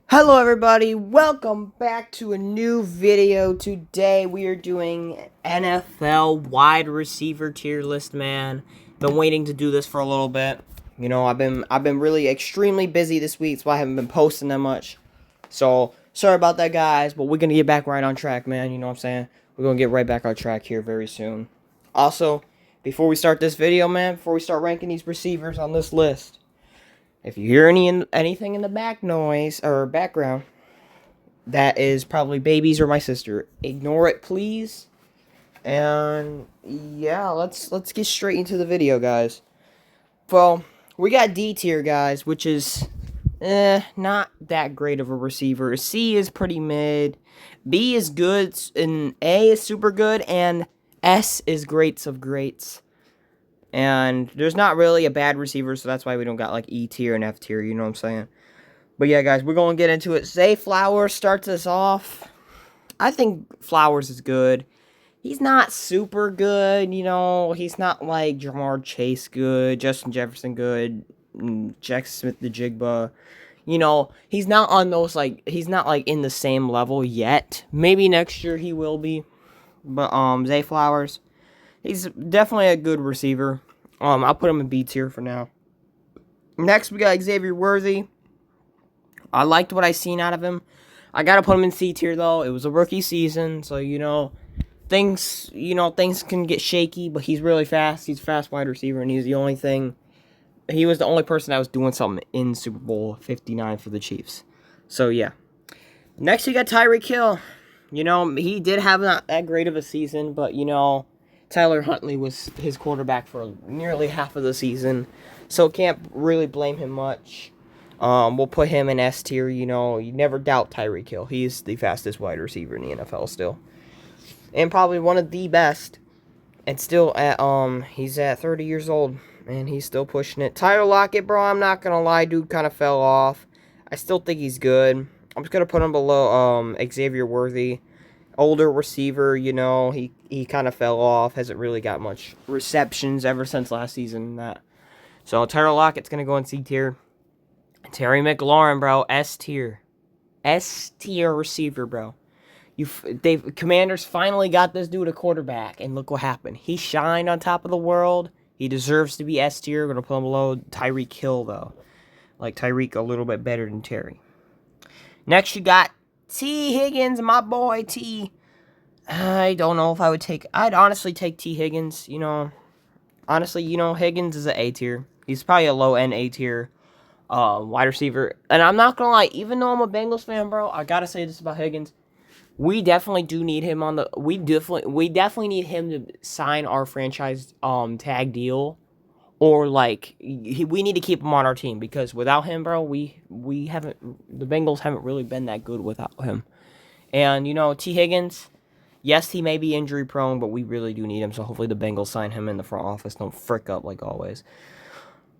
Hello everybody, welcome back to a new video. Today we are doing NFL wide receiver tier list, man. Been waiting to do this for a little bit. You know, I've been really extremely busy this week, so I haven't been posting that much. So, sorry about that, guys, but we're going to get back right on track, man. You know what I'm saying? We're going to get right back on track here very soon. Also, before we start this video, man, before we start ranking these receivers on this list, if you hear anything in the back noise or background, that is probably babies or my sister. Ignore it, please. And yeah, let's get straight into the video, guys. Well, we got D tier, guys, which is not that great of a receiver. C is pretty mid. B is good, and A is super good, and S is greats of greats. And there's not really a bad receiver, so that's why we don't got like E tier and F tier, you know what I'm saying? But yeah, guys, we're going to get into it. Zay Flowers starts us off. I think Flowers is good. He's not super good, you know. He's not like Jamar Chase good, Justin Jefferson good, Jack Smith the Jigba. You know, he's not on those, like, he's not like in the same level yet. Maybe next year he will be. But Zay Flowers, he's definitely a good receiver. I'll put him in B tier for now. Next, we got Xavier Worthy. I liked what I seen out of him. I gotta put him in C tier though. It was a rookie season, so things can get shaky. But he's really fast. He's a fast wide receiver, and he was the only person that was doing something in Super Bowl 59 for the Chiefs. So yeah. Next, we got Tyreek Hill. You know, he did have not that great of a season, but Tyler Huntley was his quarterback for nearly half of the season, so can't really blame him much. We'll put him in S tier. You never doubt Tyreek Hill. He's the fastest wide receiver in the NFL still, and probably one of the best. And still he's at 30 years old, and he's still pushing it. Tyler Lockett, bro, I'm not gonna lie, dude, kind of fell off. I still think he's good. I'm just gonna put him below Xavier Worthy, older receiver. He kind of fell off. Hasn't really got much receptions ever since last season. So Tyler Lockett's gonna go in C tier. Terry McLaurin, bro, S tier receiver, bro. Commanders finally got this dude a quarterback, and look what happened. He shined on top of the world. He deserves to be S tier. Gonna put him below Tyreek Hill though. Like Tyreek a little bit better than Terry. Next, you got T Higgins, my boy T. I don't know if I would take. I'd honestly take T Higgins. Honestly, Higgins is an A tier. He's probably a low end A tier. Wide receiver. And I'm not gonna lie, even though I'm a Bengals fan, bro, I gotta say this about Higgins. We definitely do need him we definitely need him to sign our franchise tag deal, or like we need to keep him on our team, because without him, bro, the Bengals haven't really been that good without him. And T Higgins, yes, he may be injury prone, but we really do need him, so hopefully the Bengals sign him in the front office. Don't frick up like always.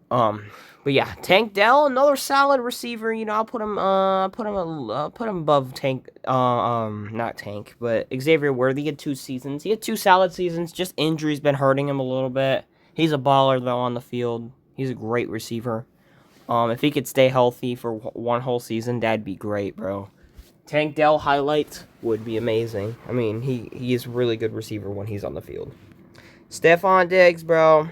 But yeah, Tank Dell, another solid receiver. I'll put him above Tank. Not Tank, but Xavier Worthy. He had 2 seasons. He had 2 solid seasons. Just injuries been hurting him a little bit. He's a baller though on the field. He's a great receiver. If he could stay healthy for one whole season, that'd be great, bro. Tank Dell highlights would be amazing. I mean, he is a really good receiver when he's on the field. Stephon Diggs, bro.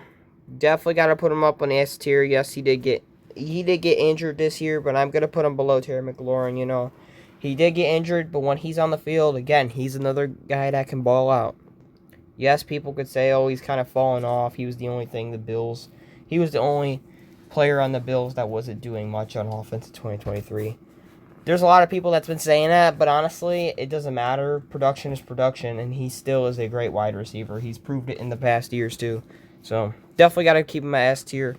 Definitely got to put him up on the S tier. Yes, he did get injured this year, but I'm going to put him below Terry McLaurin, He did get injured, but when he's on the field, again, he's another guy that can ball out. Yes, people could say, oh, he's kind of fallen off. He was the only player on the Bills that wasn't doing much on offense in 2023. There's a lot of people that's been saying that, but honestly, it doesn't matter. Production is production, and he still is a great wide receiver. He's proved it in the past years, too. So, definitely got to keep him at S tier.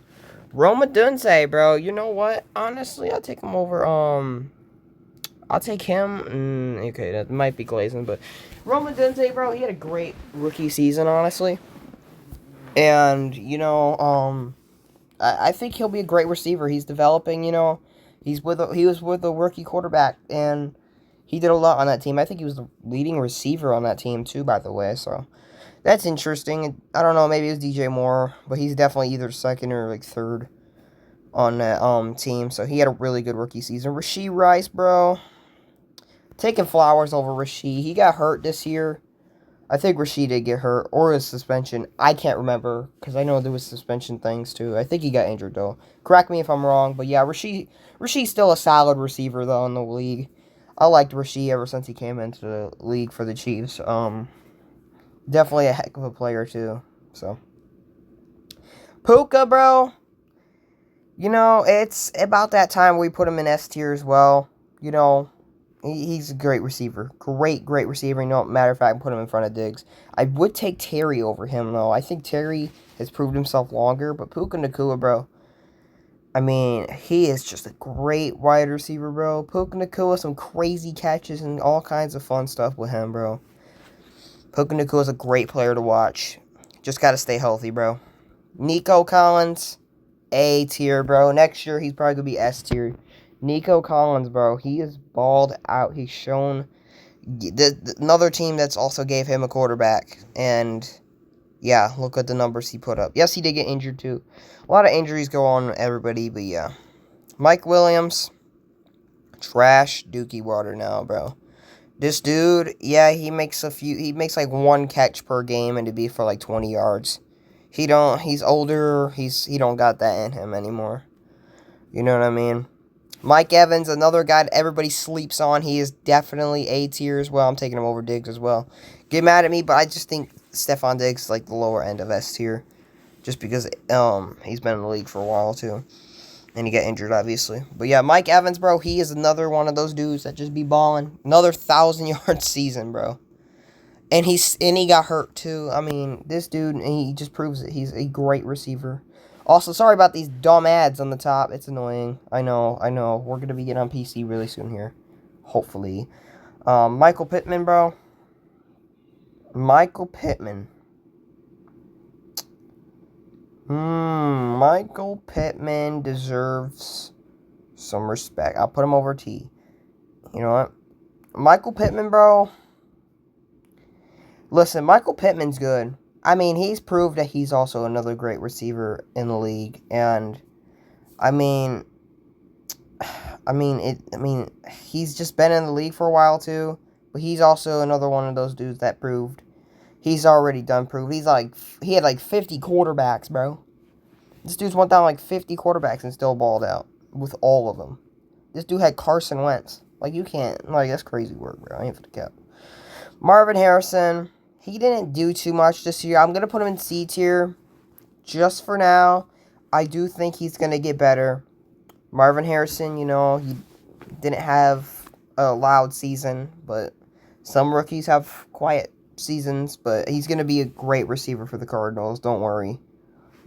Rome Odunze, bro. You know what? Honestly, I'll take him over, I'll take him. Okay, that might be glazing, but Rome Odunze, bro, he had a great rookie season, honestly. And, I think he'll be a great receiver. He's developing, he was with a rookie quarterback, and he did a lot on that team. I think he was the leading receiver on that team, too, by the way, so that's interesting. I don't know, maybe it was DJ Moore, but he's definitely either second or like third. on that team. So he had a really good rookie season. Rashee Rice, bro. Taking Flowers over Rashee. He got hurt this year. I think Rashee did get hurt or a suspension. I can't remember because I know there was suspension things too. I think he got injured though. Correct me if I'm wrong, but yeah, Rashee's still a solid receiver though in the league. I liked Rashee ever since he came into the league for the Chiefs. Definitely a heck of a player too. So Puka, bro. You know, it's about that time we put him in S tier as well. You know, he's a great receiver. Great receiver. You know, matter of fact, put him in front of Diggs. I would take Terry over him, though. I think Terry has proved himself longer. But Puka Nacua, bro. I mean, he is just a great wide receiver, bro. Puka Nacua, some crazy catches and all kinds of fun stuff with him, bro. Puka Nacua is a great player to watch. Just got to stay healthy, bro. Nico Collins, A tier, bro. Next year, he's probably going to be S tier. Nico Collins, bro, he is balled out. He's shown another team that's also gave him a quarterback. And, yeah, look at the numbers he put up. Yes, he did get injured, too. A lot of injuries go on everybody, but, yeah. Mike Williams, trash dookie water now, bro. This dude, yeah, he makes like one catch per game, and it'd be for, like, 20 yards. He's older, he don't got that in him anymore. You know what I mean? Mike Evans, another guy that everybody sleeps on. He is definitely A tier as well. I'm taking him over Diggs as well. Get mad at me, but I just think Stephon Diggs is like the lower end of S tier. Just because he's been in the league for a while too. And he got injured, obviously. But yeah, Mike Evans, bro, he is another one of those dudes that just be balling. Another 1,000-yard season, bro. And he got hurt too. I mean, this dude, he just proves it. He's a great receiver. Also, sorry about these dumb ads on the top. It's annoying. I know. We're going to be getting on PC really soon here. Hopefully. Michael Pittman, bro. Michael Pittman. Michael Pittman deserves some respect. I'll put him over T. You know what? Michael Pittman, bro. Listen, Michael Pittman's good. I mean, he's proved that he's also another great receiver in the league, and I mean, he's just been in the league for a while too. But he's also another one of those dudes that proved he's already done prove. He had like 50 quarterbacks, bro. This dude's went down like 50 quarterbacks and still balled out with all of them. This dude had Carson Wentz. Like, you can't, like, that's crazy work, bro. I ain't for the cap. Marvin Harrison. He didn't do too much this year. I'm going to put him in C tier just for now. I do think he's going to get better. Marvin Harrison, you know, he didn't have a loud season, but some rookies have quiet seasons, but he's going to be a great receiver for the Cardinals. Don't worry.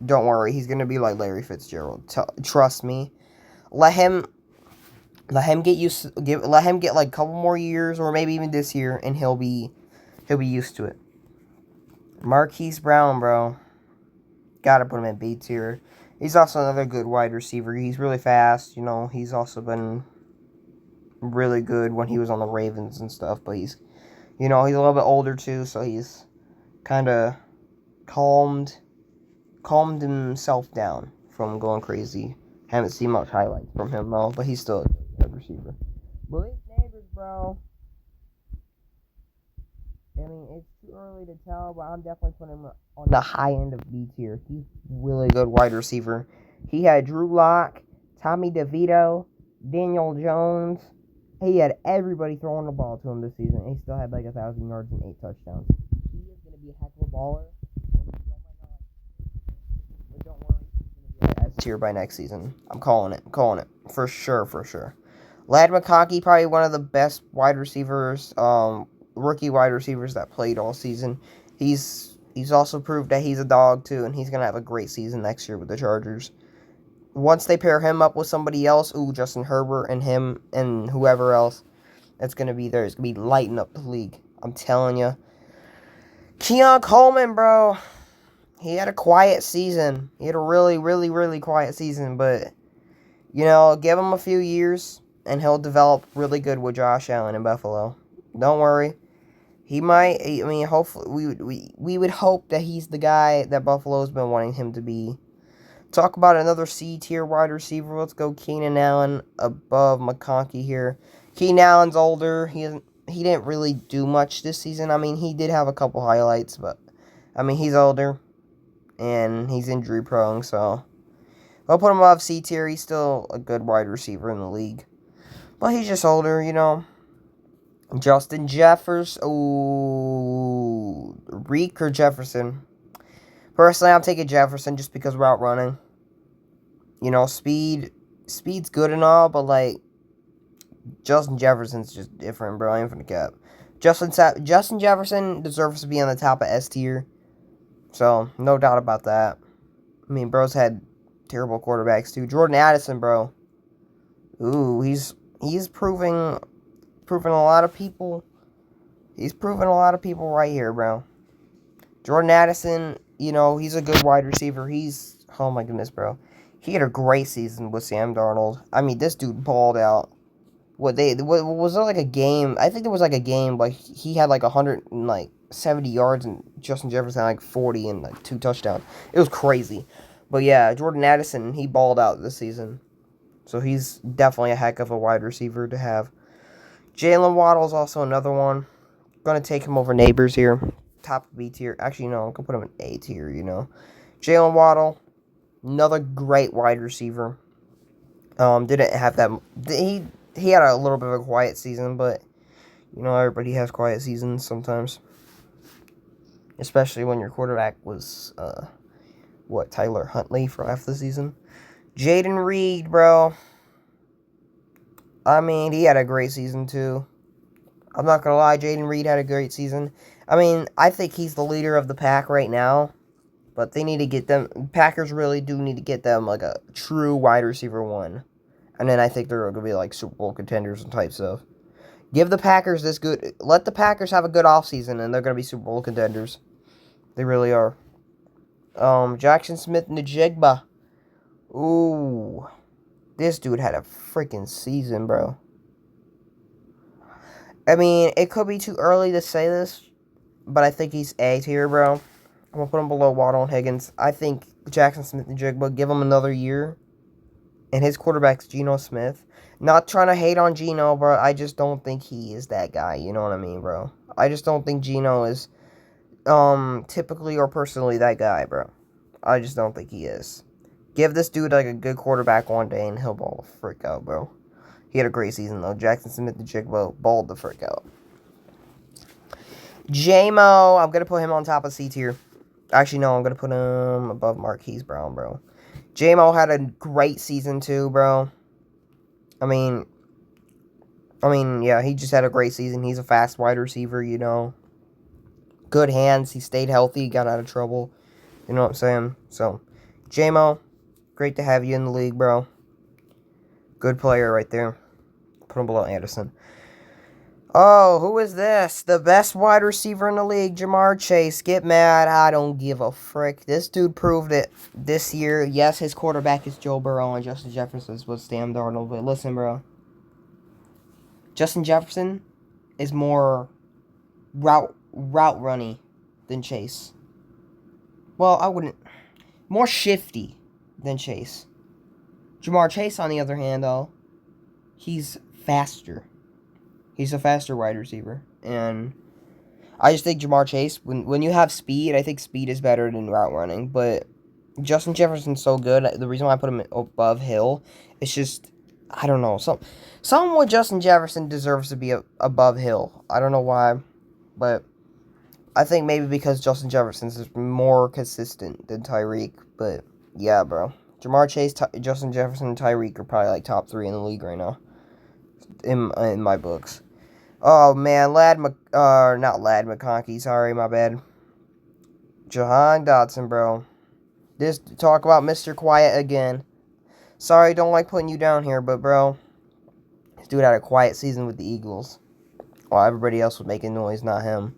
Don't worry. He's going to be like Larry Fitzgerald. Trust me. Let him get like a couple more years, or maybe even this year, and he'll be used to it. Marquise Brown, bro. Gotta put him in B tier. He's also another good wide receiver. He's really fast. You know, he's also been really good when he was on the Ravens and stuff. But he's a little bit older too, so he's kind of calmed himself down from going crazy. Haven't seen much highlights from him though, but he's still a good receiver. Malik Neighbors, bro. I mean, it's too early to tell, but I'm definitely putting him on the high end of B tier. He's really good wide receiver. He had Drew Lock, Tommy DeVito, Daniel Jones. He had everybody throwing the ball to him this season. He still had like 1,000 yards and 8 touchdowns. He is going to be a heck of a baller. But don't worry, he's going to be at S tier by next season. I'm calling it. For sure. Lad McConkey, probably one of the best wide receivers, rookie wide receivers that played all season. He's also proved that he's a dog too, and he's gonna have a great season next year with the Chargers. Once they pair him up with somebody else, Justin Herbert and him and whoever else, that's gonna be there. It's gonna be lighting up the league. I'm telling you. Keon Coleman, bro. He had a quiet season. He had a really quiet season, but you know, give him a few years and he'll develop really good with Josh Allen in Buffalo. Don't worry. He might. I mean, hopefully, we would hope that he's the guy that Buffalo's been wanting him to be. Talk about another C-tier wide receiver. Let's go Keenan Allen above McConkey here. Keenan Allen's older. He didn't really do much this season. I mean, he did have a couple highlights, but I mean, he's older and he's injury prone, so I'll put him above C-tier. He's still a good wide receiver in the league, but he's just older, you know. Justin Jefferson. Ooh, Reek or Jefferson? Personally, I'm taking Jefferson just because route running. You know, speed's good and all, but like Justin Jefferson's just different, bro. I ain't finna cap. Justin Jefferson deserves to be on the top of S tier, so no doubt about that. I mean, bro's had terrible quarterbacks too. Jordan Addison, bro. Ooh, he's proving a lot of people. He's proving a lot of people right here, bro. Jordan Addison, you know, he's a good wide receiver. Oh my goodness, bro. He had a great season with Sam Darnold. I mean, this dude balled out. Was there like a game? I think there was like a game, like he had like 170 yards and Justin Jefferson had like 40 and like 2 touchdowns. It was crazy. But yeah, Jordan Addison, he balled out this season. So he's definitely a heck of a wide receiver to have. Jalen Waddle's also another one. Gonna take him over Neighbors here. Top B tier. Actually, no, I'm gonna put him in A tier, you know. Jalen Waddle, another great wide receiver. Didn't have that. He had a little bit of a quiet season, but you know, everybody has quiet seasons sometimes. Especially when your quarterback was Tyler Huntley for half the season. Jaden Reed, bro. I mean, he had a great season too. I'm not gonna lie, Jaden Reed had a great season. I mean, I think he's the leader of the pack right now. But they need to get them. Packers really do need to get them like a true wide receiver one. And then I think they're going to be like Super Bowl contenders and type stuff. Give the Packers this good. Let the Packers have a good offseason and they're going to be Super Bowl contenders. They really are. Jackson Smith-Njigba. Ooh. This dude had a freaking season, bro. I mean, it could be too early to say this, but I think he's A tier, bro. I'm going to put him below Waddle and Higgins. I think Jackson Smith-Njigba, give him another year. And his quarterback's Geno Smith. Not trying to hate on Geno, bro. I just don't think he is that guy. You know what I mean, bro? I just don't think Geno is typically or personally that guy, bro. I just don't think he is. Give this dude like a good quarterback one day and he'll ball the frick out, bro. He had a great season, though. Jackson Smith-Njigba balled the frick out. J-Mo, I'm going to put him on top of C tier. Actually, no, I'm going to put him above Marquise Brown, bro. J-Mo had a great season, too, bro. I mean, yeah, he just had a great season. He's a fast wide receiver, you know. Good hands. He stayed healthy, got out of trouble. You know what I'm saying? So, J-Mo, great to have you in the league, bro. Good player right there. Put him below Anderson. Oh, who is this? The best wide receiver in the league, Jamar Chase. Get mad. I don't give a frick. This dude proved it this year. Yes, his quarterback is Joe Burrow and Justin Jefferson was Sam Darnold. But listen, bro. Justin Jefferson is more route runny than Chase. Well, I wouldn't. More shifty than Chase. Jamar Chase, on the other hand, though, he's faster. He's a faster wide receiver. And I just think Jamar Chase, when you have speed, I think speed is better than route running. But Justin Jefferson's so good. The reason why I put him above Hill, it's just, I don't know. Someone with Justin Jefferson deserves to be above Hill. I don't know why. But I think maybe because Justin Jefferson's is more consistent than Tyreek. But yeah, bro. Jamar Chase, Justin Jefferson, and Tyreek are probably like top 3 in the league right now. In my books. Oh, man, not Lad McConkey, sorry, my bad. Jahan Dotson, bro. Talk about Mr. Quiet again. Sorry, don't like putting you down here, but, bro, this dude had a quiet season with the Eagles. While everybody else was making noise, not him.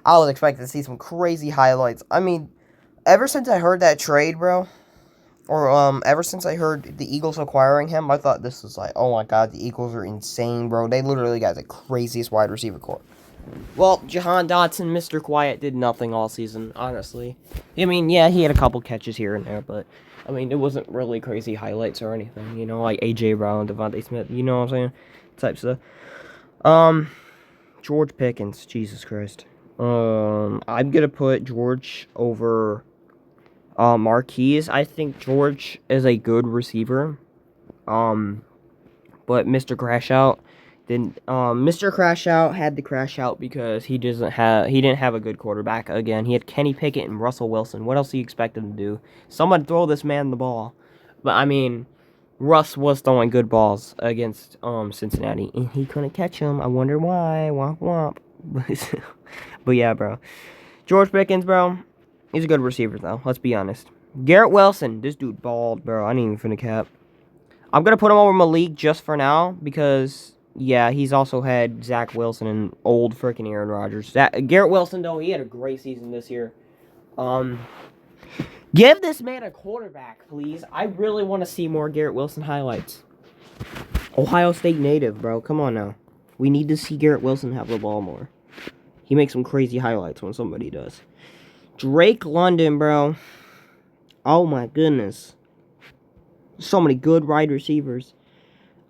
I was expecting to see some crazy highlights. I mean, ever since I heard that trade, bro, or ever since I heard the Eagles acquiring him, I thought this was like, oh my god, the Eagles are insane, bro. They literally got the craziest wide receiver core. Well, Jahan Dotson, Mr. Quiet, did nothing all season, honestly. I mean, yeah, he had a couple catches here and there, but, I mean, it wasn't really crazy highlights or anything, you know, like A.J. Brown, Devontae Smith, you know what I'm saying? Type stuff. George Pickens, Jesus Christ. I'm gonna put George over, Marquise. I think George is a good receiver. But Mr. Crash Out didn't. Mr. Crash Out had to crash out because he didn't have a good quarterback again. He had Kenny Pickett and Russell Wilson. What else do you expect him to do? Someone throw this man the ball. But I mean, Russ was throwing good balls against Cincinnati, and he couldn't catch him. I wonder why. Womp womp. But yeah, bro. George Pickens, bro. He's a good receiver though. Let's be honest. Garrett Wilson, this dude balled, bro. I didn't even finna cap. I'm going to put him over Malik just for now because, yeah, he's also had Zach Wilson and old freaking Aaron Rodgers. Garrett Wilson, though, he had a great season this year. Give this man a quarterback, please. I really want to see more Garrett Wilson highlights. Ohio State native, bro. Come on now. We need to see Garrett Wilson have the ball more. He makes some crazy highlights when somebody does. Drake London, bro. Oh, my goodness. So many good wide receivers.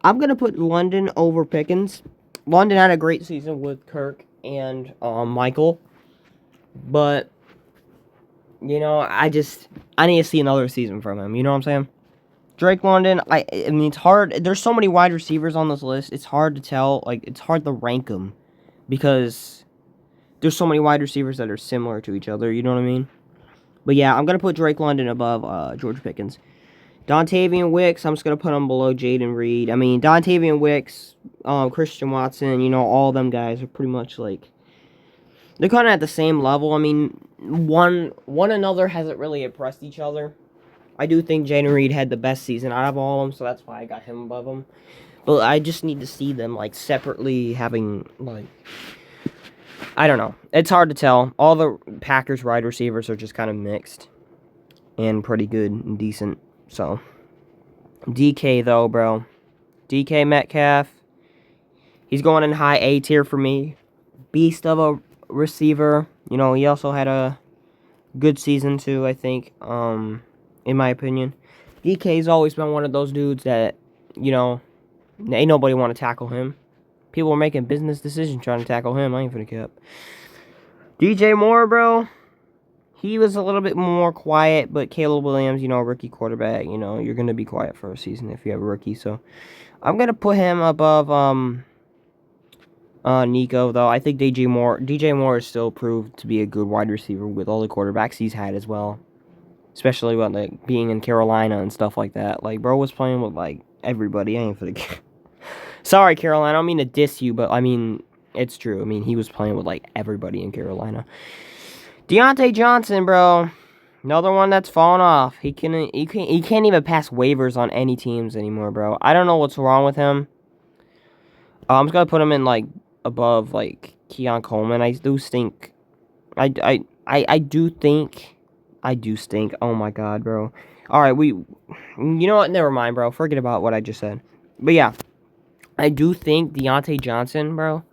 I'm going to put London over Pickens. London had a great season with Kirk and Michael. But, you know, I need to see another season from him. You know what I'm saying? Drake London, I mean, it's hard. There's so many wide receivers on this list. It's hard to tell. Like, it's hard to rank them. Because there's so many wide receivers that are similar to each other. You know what I mean? But, yeah, I'm going to put Drake London above George Pickens. Dontavian Wicks, I'm just going to put him below Jaden Reed. I mean, Dontavian Wicks, Christian Watson, you know, all them guys are pretty much like, they're kind of at the same level. I mean, one another hasn't really impressed each other. I do think Jaden Reed had the best season out of all of them, so that's why I got him above him. But I just need to see them, like, separately having, like, I don't know. It's hard to tell. All the Packers wide receivers are just kind of mixed and pretty good and decent. So, DK, though, bro. DK Metcalf. He's going in high A tier for me. Beast of a receiver. You know, he also had a good season, too, I think, in my opinion. DK's always been one of those dudes that, you know, ain't nobody want to tackle him. People are making business decisions trying to tackle him. I ain't finna cap. DJ Moore, bro. He was a little bit more quiet, but Caleb Williams, you know, rookie quarterback, you know, you're going to be quiet for a season if you have a rookie. So, I'm going to put him above Nico, though. I think DJ Moore is still proved to be a good wide receiver with all the quarterbacks he's had as well. Especially with, like, being in Carolina and stuff like that. Like, bro was playing with, like, everybody. I ain't for the Sorry, Carolina. I don't mean to diss you, but, I mean, it's true. I mean, he was playing with, like, everybody in Carolina. Deontay Johnson, bro. Another one that's fallen off. He can't even pass waivers on any teams anymore, bro. I don't know what's wrong with him. I'm just gonna put him in, like, above, like, Keon Coleman. I do stink. I do stink. Oh my god, bro. Alright, you know what? Never mind, bro. Forget about what I just said. But yeah. I do think Deontay Johnson, bro.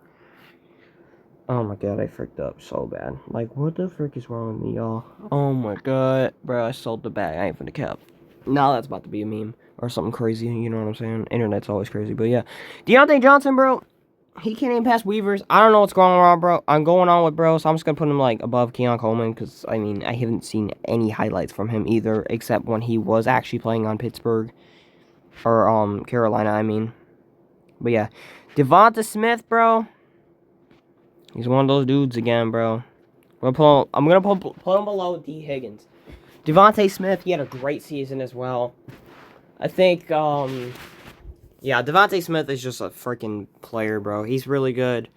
Oh my god, I fricked up so bad. Like, what the frick is wrong with me, y'all? Oh my god. Bro, I sold the bag. I ain't finna cap. Now that's about to be a meme. Or something crazy, you know what I'm saying? Internet's always crazy, but yeah. Deontay Johnson, bro. He can't even pass Weavers. I don't know what's going on, bro. I'm going on with bro, so I'm just gonna put him, like, above Keon Coleman. Because, I mean, I haven't seen any highlights from him either. Except when he was actually playing on Pittsburgh. Or, Carolina, I mean. But yeah. Devonta Smith, bro. He's one of those dudes again, bro. I'm gonna put him below D. Higgins. Devontae Smith, he had a great season as well. I think, yeah, Devontae Smith is just a freaking player, bro. He's really good.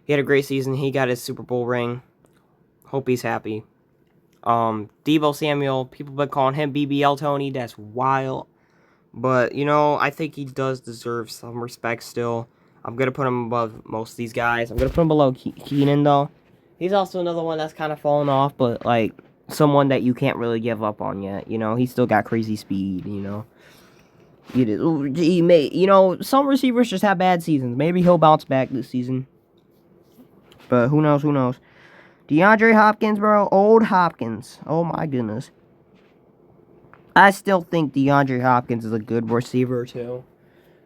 He had a great season. He got his Super Bowl ring. Hope he's happy. Deebo Samuel, people been calling him BBL Tony. That's wild. But, you know, I think he does deserve some respect still. I'm going to put him above most of these guys. I'm going to put him below Keenan, though. He's also another one that's kind of fallen off, but, like, someone that you can't really give up on yet. You know, he's still got crazy speed, you know. You know, some receivers just have bad seasons. Maybe he'll bounce back this season. But who knows, who knows. DeAndre Hopkins, bro. Old Hopkins. Oh, my goodness. I still think DeAndre Hopkins is a good receiver, too.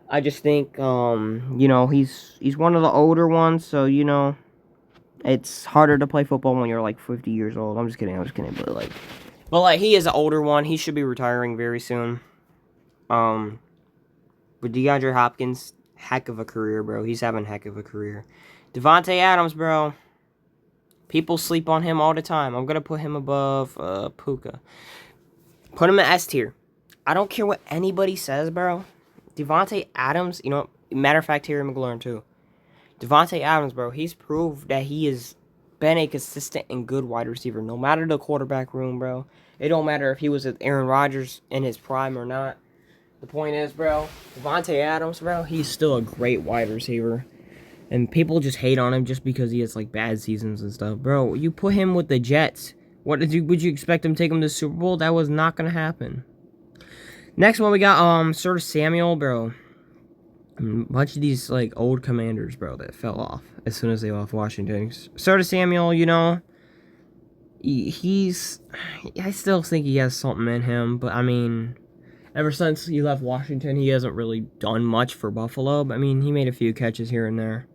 I just think, you know, he's one of the older ones, so, you know, it's harder to play football when you're, like, 50 years old. I'm just kidding, but, like, he is an older one. He should be retiring very soon. But DeAndre Hopkins, heck of a career, bro. He's having a heck of a career. Devontae Adams, bro. People sleep on him all the time. I'm going to put him above Puka. Put him in S tier. I don't care what anybody says, bro. Devontae Adams, you know, matter of fact, Terry McLaurin, too. Devontae Adams, bro, he's proved that he has been a consistent and good wide receiver. No matter the quarterback room, bro. It don't matter if he was with Aaron Rodgers in his prime or not. The point is, bro, Devontae Adams, bro, he's still a great wide receiver. And people just hate on him just because he has, like, bad seasons and stuff. Bro, you put him with the Jets. Would you expect him to take him to the Super Bowl? That was not going to happen. Next one, we got, Sir Samuel, bro. A bunch of these, like, old commanders, bro, that fell off as soon as they left Washington. Sir Samuel, you know, I still think he has something in him, but, I mean, ever since he left Washington, he hasn't really done much for Buffalo, but, I mean, he made a few catches here and there.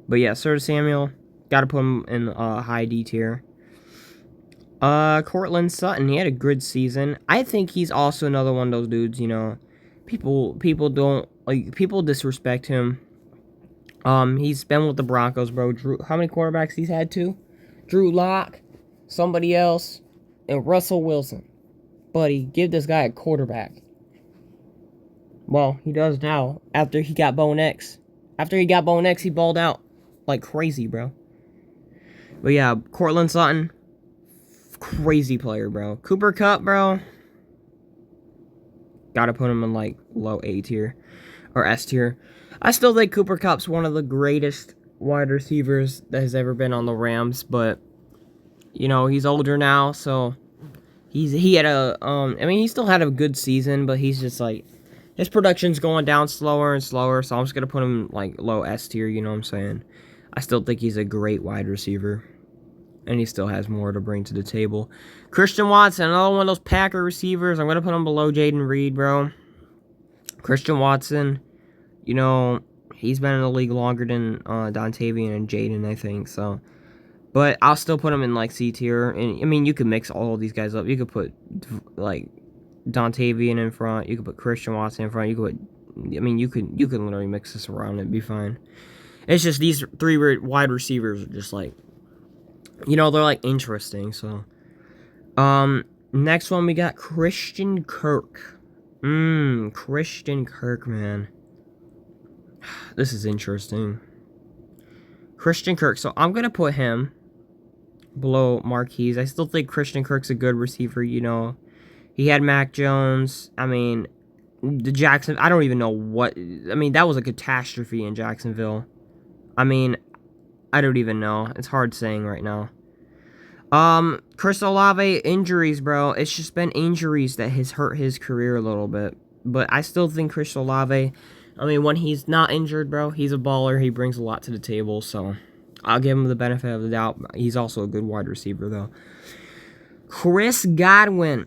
But, yeah, Sir Samuel, gotta put him in high D tier. Cortland Sutton, he had a good season. I think he's also another one of those dudes, you know, people don't, like, people disrespect him. He's been with the Broncos, bro. How many quarterbacks he's had, too? Drew Lock, somebody else, and Russell Wilson. Buddy, give this guy a quarterback. Well, he does now, after he got Bo Nix. After he got Bo Nix, he balled out like crazy, bro. But yeah, Cortland Sutton, crazy player, bro. Cooper Kupp, bro. Gotta put him in, like, low A tier. Or S tier. I still think Cooper Kupp's one of the greatest wide receivers that has ever been on the Rams. But, you know, he's older now, so he had a, I mean, he still had a good season, but he's just, like, his production's going down slower and slower, so I'm just gonna put him, like, low S tier, you know what I'm saying? I still think he's a great wide receiver. And he still has more to bring to the table. Christian Watson, another one of those Packer receivers. I'm going to put him below Jaden Reed, bro. Christian Watson, you know, he's been in the league longer than Dontavian and Jaden, I think. So, but I'll still put him in, like, C tier. And, I mean, you could mix all of these guys up. You could put, like, Dontavian in front. You could put Christian Watson in front. You could put, I mean, you could literally mix this around. It'd be fine. It's just these three wide receivers are just, like, you know, they're, like, interesting, so. Next one, we got Christian Kirk. Christian Kirk, man. This is interesting. Christian Kirk, so I'm going to put him below Marquise. I still think Christian Kirk's a good receiver, you know. He had Mac Jones. I mean, the Jackson, I don't even know what, I mean, that was a catastrophe in Jacksonville. I mean, I don't even know. It's hard saying right now. Chris Olave, injuries, bro. It's just been injuries that has hurt his career a little bit. But I still think Chris Olave, I mean, when he's not injured, bro, he's a baller. He brings a lot to the table, so I'll give him the benefit of the doubt. He's also a good wide receiver, though. Chris Godwin.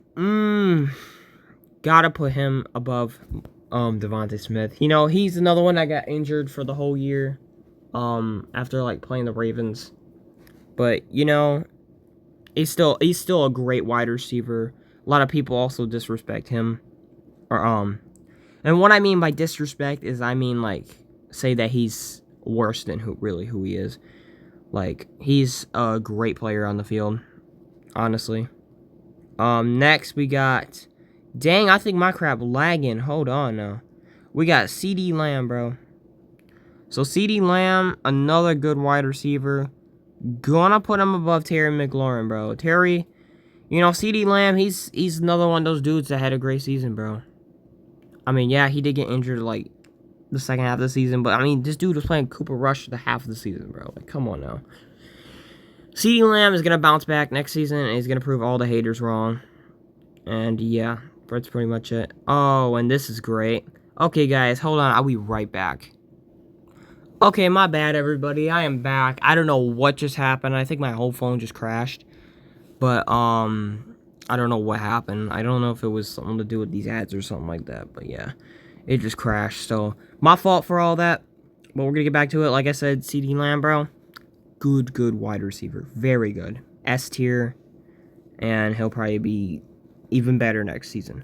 Gotta put him above Devontae Smith. You know, he's another one that got injured for the whole year. After, like, playing the Ravens. But, you know, he's still a great wide receiver. A lot of people also disrespect him. And what I mean by disrespect is, I mean, like, say that he's worse than who he is. Like, he's a great player on the field, honestly. Next we got, dang, I think my crap lagging. Hold on now. We got CeeDee Lamb, bro. So, CeeDee Lamb, another good wide receiver. Gonna put him above Terry McLaurin, bro. Terry, you know, CeeDee Lamb, he's another one of those dudes that had a great season, bro. I mean, yeah, he did get injured, like, the second half of the season. But, I mean, this dude was playing Cooper Rush the half of the season, bro. Like, come on now. CeeDee Lamb is gonna bounce back next season, and he's gonna prove all the haters wrong. And, yeah, that's pretty much it. Oh, and this is great. Okay, guys, hold on. I'll be right back. Okay, my bad, everybody. I am back. I don't know what just happened. I think my whole phone just crashed. But, I don't know what happened. I don't know if it was something to do with these ads or something like that. But, yeah, it just crashed. So, my fault for all that. But we're going to get back to it. Like I said, CeeDee Lamb, bro. Good wide receiver. Very good. S tier. And he'll probably be even better next season.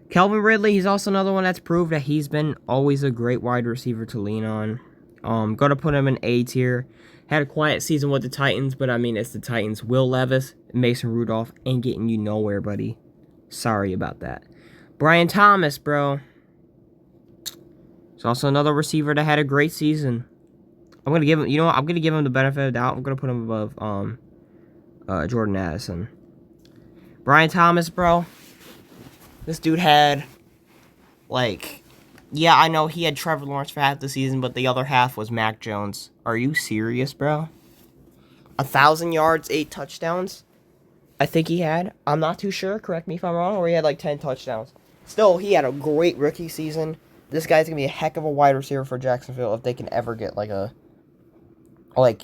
Calvin Ridley, he's also another one that's proved that he's been always a great wide receiver to lean on. Gonna put him in A tier. Had a quiet season with the Titans, but I mean, it's the Titans. Will Levis, Mason Rudolph ain't getting you nowhere, buddy. Sorry about that. Brian Thomas, bro. He's also another receiver that had a great season. I'm gonna give him, you know what? I'm gonna give him the benefit of the doubt. I'm gonna put him above Jordan Addison. Brian Thomas, bro. This dude had, like, yeah, I know he had Trevor Lawrence for half the season, but the other half was Mac Jones. Are you serious, bro? 1,000 yards, 8 touchdowns. I think he had. I'm not too sure. Correct me if I'm wrong. Or he had like 10 touchdowns. Still, he had a great rookie season. This guy's gonna be a heck of a wide receiver for Jacksonville if they can ever get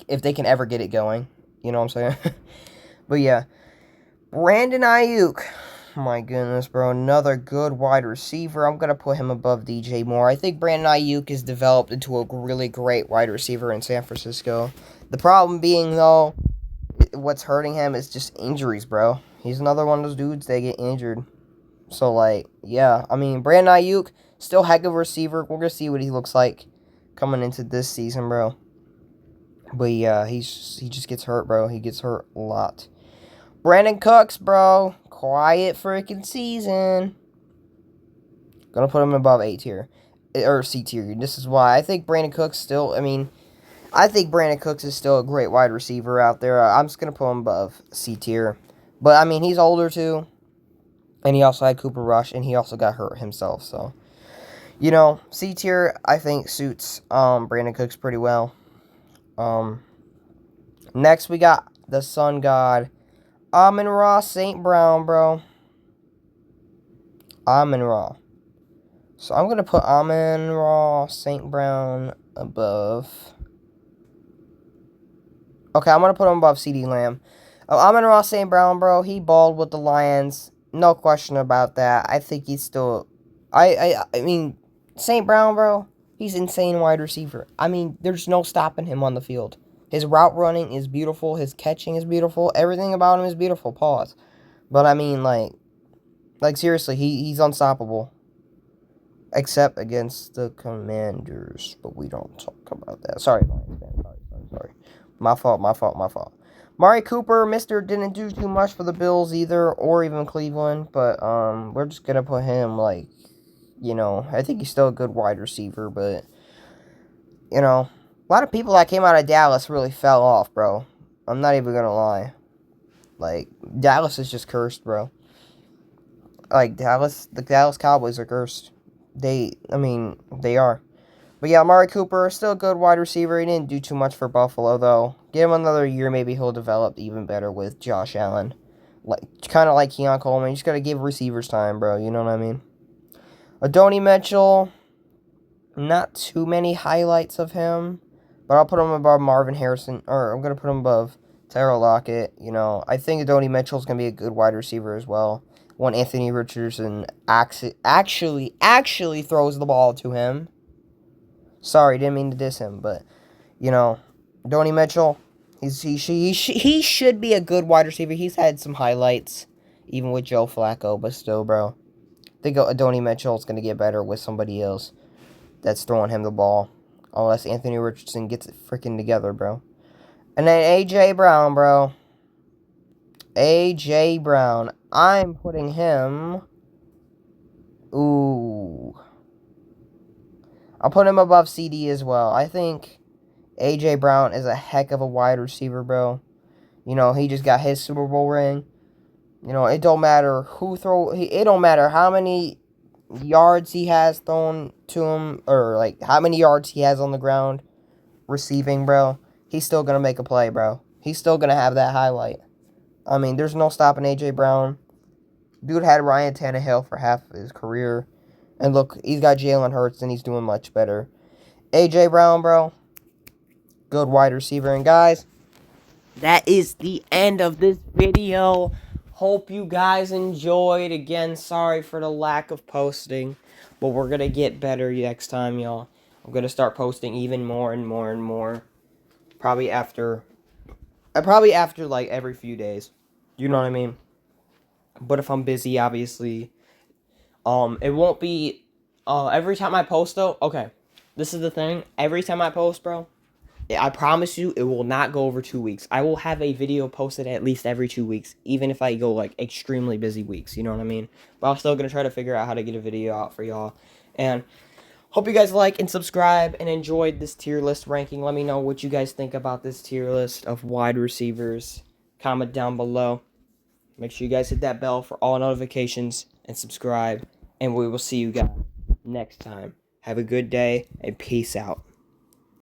if they can ever get it going. You know what I'm saying? But yeah, Brandon Ayuk. My goodness, bro. Another good wide receiver. I'm going to put him above DJ Moore. I think Brandon Ayuk has developed into a really great wide receiver in San Francisco. The problem being, though, what's hurting him is just injuries, bro. He's another one of those dudes that get injured. So, like, yeah. I mean, Brandon Ayuk, still heck of a receiver. We're going to see what he looks like coming into this season, bro. But, yeah, he just gets hurt, bro. He gets hurt a lot. Brandon Cooks, bro. Quiet freaking season. Gonna put him above A tier. Or C tier. This is why. I think Brandon Cooks still, I think Brandon Cooks is still a great wide receiver out there. I'm just gonna put him above C tier. But, I mean, he's older too. And he also had Cooper Rush. And he also got hurt himself. So, you know, C tier, I think, suits Brandon Cooks pretty well. Next, we got the Sun God. Amon-Ra St. Brown, bro. Amon-Ra. So I'm going to put Amon-Ra St. Brown above. Okay, I'm going to put him above CeeDee Lamb. Amon-Ra St. Brown, bro. He balled with the Lions. No question about that. I think he's still... I mean, St. Brown, bro. He's insane wide receiver. I mean, there's no stopping him on the field. His route running is beautiful. His catching is beautiful. Everything about him is beautiful. Pause. But, I mean, like seriously, he's unstoppable. Except against the Commanders. But we don't talk about that. Sorry, Lions fan. Sorry. My fault. Mari Cooper, Mr. didn't do too much for the Bills either, or even Cleveland. But, we're just going to put him, like, you know, I think he's still a good wide receiver. But, you know, a lot of people that came out of Dallas really fell off, bro. I'm not even going to lie. Like, Dallas is just cursed, bro. Like, the Dallas Cowboys are cursed. They are. But yeah, Amari Cooper, still a good wide receiver. He didn't do too much for Buffalo, though. Give him another year, maybe he'll develop even better with Josh Allen. Kind of like Keon Coleman. You just got to give receivers time, bro. You know what I mean? Adonai Mitchell, not too many highlights of him. But I'll put him above Marvin Harrison. Or I'm going to put him above Tyler Lockett. You know, I think Adonai Mitchell's going to be a good wide receiver as well. When Anthony Richardson actually throws the ball to him. Sorry, didn't mean to diss him, but, you know, Adonai Mitchell, he should be a good wide receiver. He's had some highlights, even with Joe Flacco, but still, bro. I think Adonai Mitchell is going to get better with somebody else that's throwing him the ball. Unless Anthony Richardson gets it freaking together, bro. And then A.J. Brown, bro. A.J. Brown. I'm putting him... Ooh. I'll put him above CD as well. I think A.J. Brown is a heck of a wide receiver, bro. You know, he just got his Super Bowl ring. You know, it don't matter it don't matter how many yards he has thrown to him, or, like, how many yards he has on the ground receiving, bro. He's still going to make a play, bro. He's still going to have that highlight. I mean, there's no stopping A.J. Brown. Dude had Ryan Tannehill for half of his career. And look, he's got Jalen Hurts, and he's doing much better. A.J. Brown, bro, good wide receiver. And guys, that is the end of this video. Hope you guys enjoyed. Again, sorry for the lack of posting, but we're going to get better next time, y'all. I'm going to start posting even more and more and more. Probably after like every few days. You know what I mean? But if I'm busy, obviously, it won't be every time I post though. Okay. This is the thing. Every time I post, bro, I promise you it will not go over 2 weeks. I will have a video posted at least every 2 weeks, even if I go like extremely busy weeks, you know what I mean? But I'm still going to try to figure out how to get a video out for y'all. And hope you guys like and subscribe and enjoyed this tier list ranking. Let me know what you guys think about this tier list of wide receivers. Comment down below. Make sure you guys hit that bell for all notifications and subscribe. And we will see you guys next time. Have a good day and peace out.